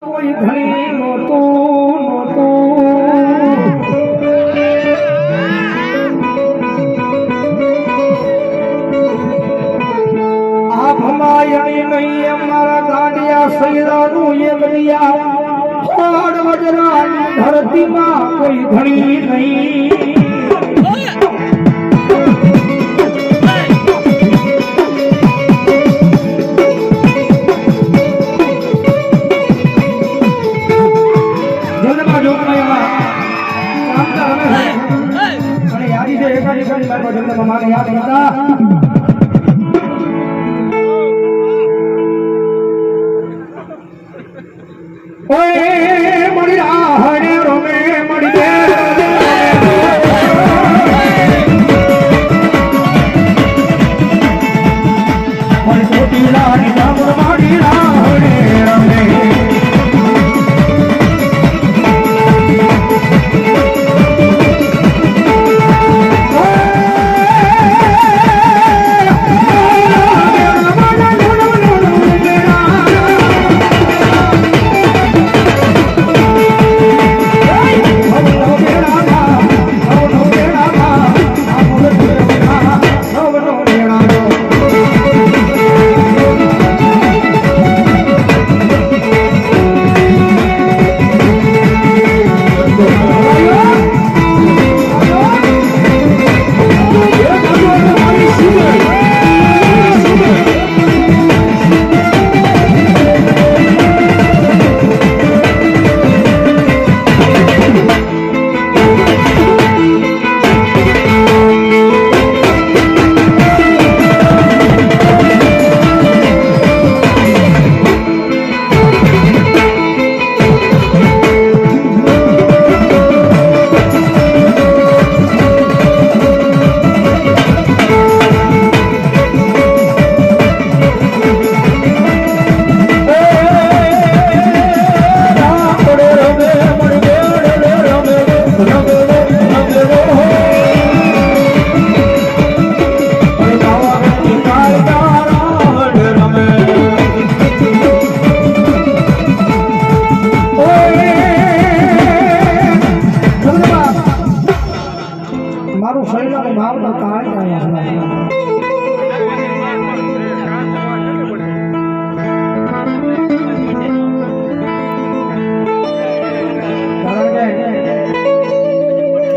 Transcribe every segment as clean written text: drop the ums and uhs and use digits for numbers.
કોઈ ઘણી નહોતું આ ભમાયણી નહીં અમારા ગાંડિયા સૈરાનું એક દિયા ફાડ વજરાની ધરતીમાં કોઈ ઘણી નહીં મારે યાદ હતા ઓય મળી આહડે રમે મળી દે ઓય છોટી લાડી ડામર માડી આહડે રમે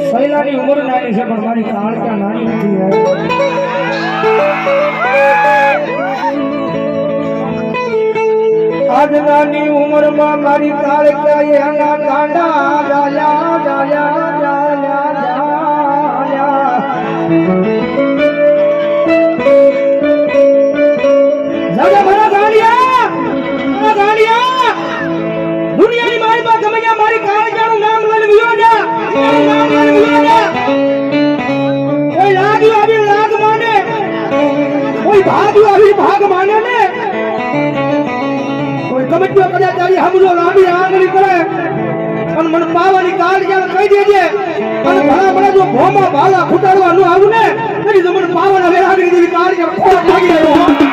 શૈલાની ઉંમર નાની છે પણ મારી કાળકા નાની નથી આજ નાની ઉંમરમાં મારી કાળકા એના ગાંડા જાયા જાયા જાયા જાયા જાજા મારા ગાંડિયા દુનિયાની મારી પાસે ગમે ત્યાં મારી કાળકાનું નામ લઈને વિયો જા કોઈ લાગ્યું આવી લાગ માને કોઈ ભાગ્યું આવી ભાગ માને ને કોઈ કમિટીઓ કદાચ તારી હમલો લાંબી આંગળી કરે અને મને પાવાની કાળ જ્યાં કહી દેજે અને ભલા ભલા જો ભોમાં ભાલા ફૂટાડવા ન આવું ને તેથી તો મને પાવાના વેરાગરી જેવી કાળ જ્યાં ખોટ લાગી રહ્યો